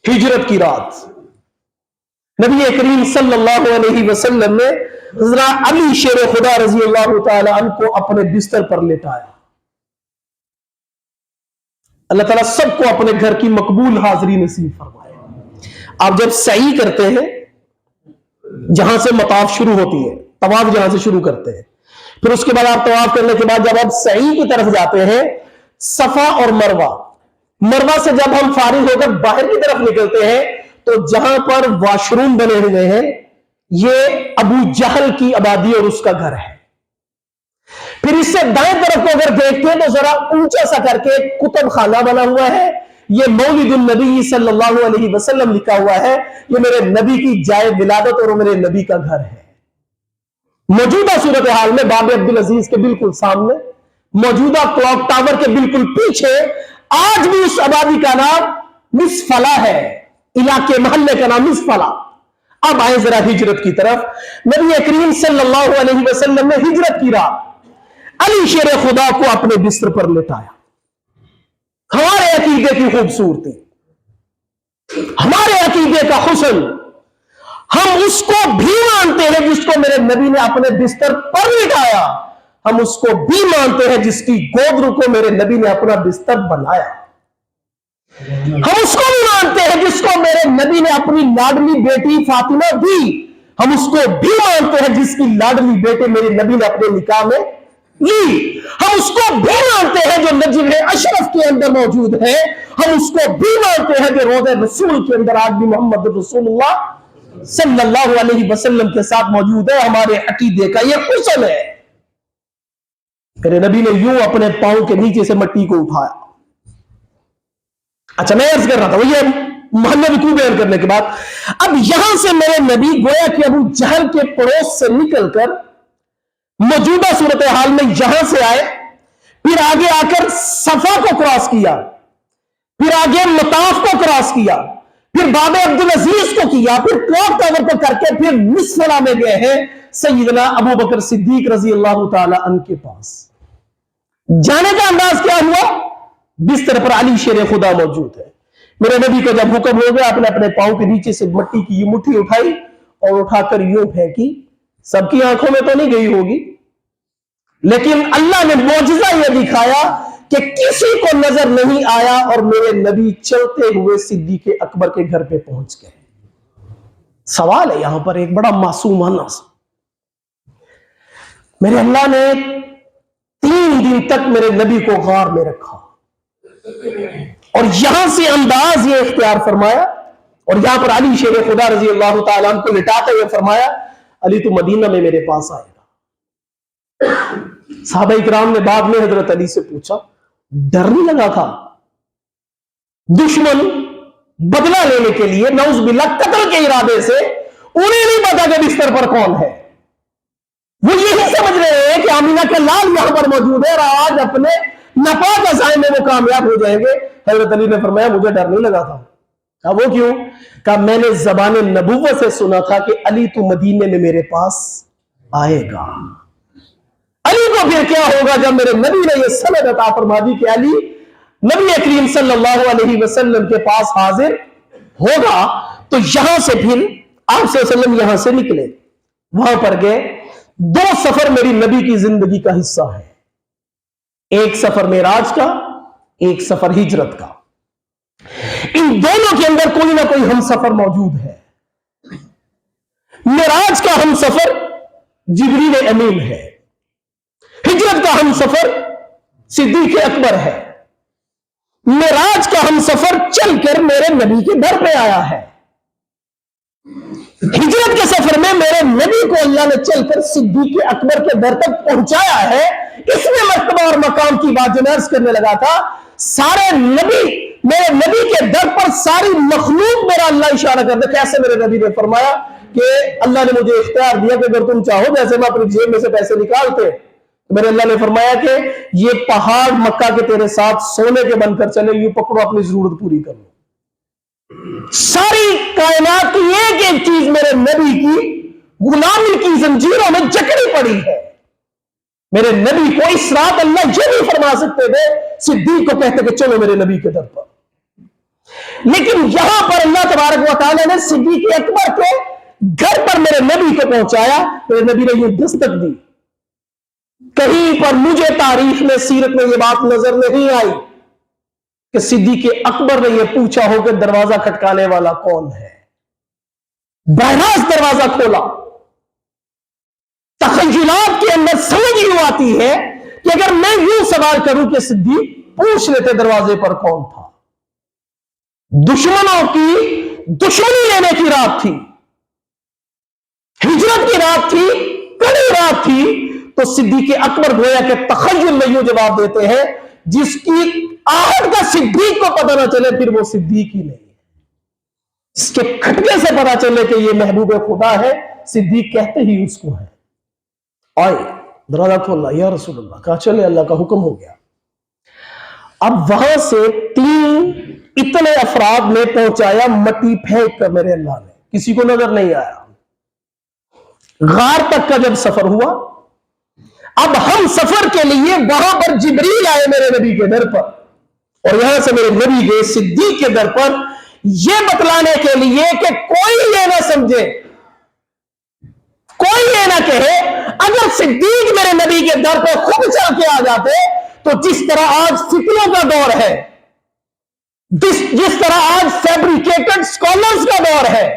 ہجرت کی رات نبی کریم صلی اللہ علیہ وسلم نے حضرت علی شیر خدا رضی اللہ تعالی عنہ کو اپنے بستر پر لٹایا. اللہ تعالیٰ سب کو اپنے گھر کی مقبول حاضری نصیب فرمائے. آپ جب سعی کرتے ہیں, جہاں سے مطاف شروع ہوتی ہے, طواف جہاں سے شروع کرتے ہیں, پھر اس کے بعد آپ طواف کرنے کے بعد جب آپ سعی کی طرف جاتے ہیں, صفا اور مروہ سے جب ہم فارغ ہو کر باہر کی طرف نکلتے ہیں تو جہاں پر واش روم بنے ہوئے ہیں یہ ابو جہل کی آبادی اور اس کا گھر ہے. پھر اس سے دائیں طرف کو اگر دیکھتے ہیں تو ذرا اونچا سا کر کے کتب خانہ بنا ہوا ہے, یہ مولد النبی صلی اللہ علیہ وسلم لکھا ہوا ہے, یہ میرے نبی کی جائے ولادت اور میرے نبی کا گھر ہے. موجودہ صورتحال میں باب عبدالعزیز کے بالکل سامنے, موجودہ کلاک ٹاور کے بالکل پیچھے آج بھی اس آبادی کا نام مصفلا ہے, علاقے محلے کا نام مصفلا. اب آئے ذرا ہجرت کی طرف. نبی کریم صلی اللہ علیہ وسلم نے ہجرت کی رات علی شیر خدا کو اپنے بستر پر لٹایا. ہمارے عقیدے کی خوبصورتی, ہمارے عقیدے کا حسن, ہم اس کو بھی مانتے ہیں جس کو میرے نبی نے اپنے بستر پر لٹایا, ہم اس کو بھی مانتے ہیں جس کی گود کو میرے نبی نے اپنا بستر بنایا, ہم اس کو بھی مانتے ہیں جس کو میرے نبی نے اپنی لاڈلی بیٹی فاطمہ دی, ہم اس کو بھی مانتے ہیں جس کی لاڈلی بیٹے میرے نبی نے اپنے نکاح میں لی, ہم اس کو بھی مانتے ہیں جو نجم اشرف کے اندر موجود ہے, ہم اس کو بھی مانتے ہیں جو روضہ رسول کے اندر آج بھی محمد رسول اللہ صلی اللہ علیہ وسلم کے ساتھ موجود ہے. ہمارے عقیدے کا یہ حسن ہے. میرے نبی نے یوں اپنے پاؤں کے نیچے سے مٹی کو اٹھایا. اچھا میں عرض کر رہا تھا وہ یہ محمد کو بیان کرنے کے بعد اب یہاں سے میرے نبی گویا کہ ابو جہل کے پڑوس سے نکل کر موجودہ صورتحال میں یہاں سے آئے, پھر آگے آ کر صفا کو کراس کیا, پھر آگے مطاف کو کراس کیا, پھر باب عبدالعزیز کو کیا, پھر کلاک ٹاور کو کر کے پھر مصفلا میں گئے ہیں سیدنا ابو بکر صدیق رضی اللہ تعالی عنہ کے پاس. جانے کا انداز کیا ہوا؟ بستر پر علی شیر خدا موجود ہے. میرے نبی کو جب حکم ہو گیا, آپ نے اپنے پاؤں کے نیچے سے مٹی کی یہ مٹھی اٹھائی اور اٹھا کر یوں پھینکی. سب کی آنکھوں میں تو نہیں گئی ہوگی, لیکن اللہ نے معجزہ یہ دکھایا کہ کسی کو نظر نہیں آیا اور میرے نبی چلتے ہوئے صدیق اکبر کے گھر پہ پہنچ گئے. سوال ہے یہاں پر ایک بڑا معصومانہ سا. میرے اللہ نے 3 دن تک میرے نبی کو غار میں رکھا اور یہاں سے انداز یہ اختیار فرمایا, اور یہاں پر علی شیر خدا رضی اللہ تعالیٰ عنہ کو لٹاتے ہوئے فرمایا علی تو مدینہ میں میرے پاس آئے گا. صحابہ اکرام نے بعد میں حضرت علی سے پوچھا ڈر نہیں لگا تھا؟ دشمن بدلہ لینے کے لیے نعوذ باللہ قتل کے ارادے سے, انہیں نہیں پتا کہ بستر پر کون ہے, وہ یہی سمجھ رہے ہیں کہ آمینہ کا لال یہاں پر موجود ہے اور آج اپنے ناپاک عزائم میں وہ کامیاب ہو جائیں گے. حضرت علی نے فرمایا مجھے ڈر نہیں لگا تھا. کہا وہ کیوں؟ کہا میں نے زبان نبوت سے سنا تھا کہ علی تو مدینے میں میرے پاس آئے گا. علی کو پھر کیا ہوگا جب میرے نبی نے یہ سند عطا فرما دی کہ علی نبی کریم صلی اللہ علیہ وسلم کے پاس حاضر ہوگا, تو یہاں سے پھر آپ صلی اللہ علیہ وسلم یہاں سے نکلے, وہاں پر گئے. 2 سفر میری نبی کی زندگی کا حصہ ہے, ایک سفر معراج کا, ایک سفر ہجرت کا. ان دونوں کے اندر کوئی نہ کوئی ہم سفر موجود ہے. معراج کا ہم سفر جبریل امین ہے, ہجرت کا ہم سفر صدیق اکبر ہے, معراج کا ہم سفر چل کر میرے نبی کے در پہ آیا ہے, ہجرت کے سفر میں میرے نبی کو اللہ نے چل کر صدیق اکبر کے در تک پہنچایا ہے. اس میں مرتبہ اور مقام کی بات جو میں عرض کرنے لگا تھا, سارے نبی میرے نبی کے در پر ساری مخلوق میرا اللہ اشارہ کر دے. کیسے میرے نبی نے فرمایا کہ اللہ نے مجھے اختیار دیا کہ اگر تم چاہو جیسے میں اپنی جیب میں سے پیسے نکالتے, میرے اللہ نے فرمایا کہ یہ پہاڑ مکہ کے تیرے ساتھ سونے کے بن کر چلے, یوں پکڑو اپنی ضرورت پوری کر لو. ساری کائنات کی ایک ایک چیز میرے نبی کی غلامی کی زنجیروں میں جکڑی پڑی ہے. میرے نبی کو اس رات اللہ یہ نہیں فرما سکتے تھے, صدیق کو کہتے کہ چلو میرے نبی کے در پر. لیکن یہاں پر اللہ تبارک و تعالیٰ نے صدیق اکبر کے گھر پر میرے نبی کو پہنچایا. میرے نبی نے یہ دستک دی. کہیں پر مجھے تاریخ میں سیرت میں یہ بات نظر نہیں آئی کہ صدیق اکبر نے یہ پوچھا ہو کہ دروازہ کھٹکانے والا کون ہے. براہ راست دروازہ کھولا. تخیلات کے اندر سمجھ یوں آتی ہے کہ اگر میں یوں سوال کروں کہ صدیق پوچھ لیتے دروازے پر کون تھا. دشمنوں کی دشمنی لینے کی رات تھی, ہجرت کی رات تھی, کڑی رات تھی, تو صدیق اکبر گویا کہ تخیل میں یوں جواب دیتے ہیں جس کی آہٹ کا صدیق کو پتہ نہ چلے پھر وہ صدیق ہی نہیں ہے. اس کے کھٹکے سے پتہ چلے کہ یہ محبوب خدا ہے, صدیق کہتے ہی اس کو ہے. آئے دروازہ کھولا, یا رسول اللہ. کہا چلے, اللہ کا حکم ہو گیا. اب وہاں سے 3 اتنے افراد میں پہنچایا مٹی پھینک کر میرے اللہ نے, کسی کو نظر نہیں آیا. غار تک کا جب سفر ہوا, اب ہم سفر کے لیے وہاں پر جبریل آئے میرے نبی کے در پر, اور یہاں سے میرے نبی گئے صدیق کے در پر یہ بتلانے کے لیے کہ کوئی یہ نہ سمجھے, کوئی یہ نہ کہے اگر صدیق میرے نبی کے در پر خود چل کے آ جاتے تو جس طرح آج فتنوں کا دور ہے, جس طرح آج فیبریکیٹڈ سکالرز کا دور ہے,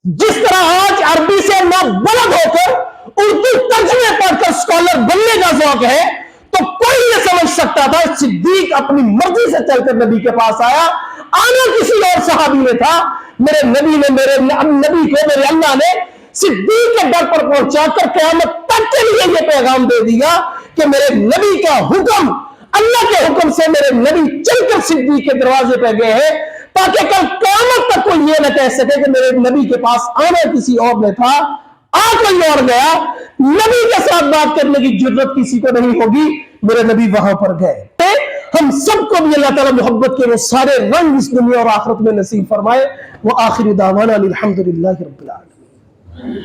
جس طرح آج عربی سے نابلد ہو کر اردو ترجمے پڑھ کر سکالر بننے کا ذوق ہے, تو کوئی یہ سمجھ سکتا تھا صدیق اپنی مرضی سے چل کر نبی کے پاس آیا. آنا کسی اور صحابی نے تھا. میرے نبی نے میرے نبی کو میرے اللہ نے صدیق کے در پر پہنچا کر قیامت تک کے لیے یہ پیغام دے دیا کہ میرے نبی کا حکم, اللہ کے حکم سے میرے نبی چل کر صدیق کے دروازے پہ گئے ہیں, تاکہ کل قیامت تک کوئی یہ نہ کہہ سکے کہ میرے نبی کے پاس آنا کسی اور نے تھا, کوئی اور گیا. نبی کے ساتھ بات کرنے کی جرت کسی کو نہیں ہوگی. میرے نبی وہاں پر گئے. ہم سب کو بھی اللہ تعالیٰ محبت کے وہ سارے رنگ اس دنیا اور آخرت میں نصیب فرمائے. وآخر دعوانا الحمدللہ رب العالمین.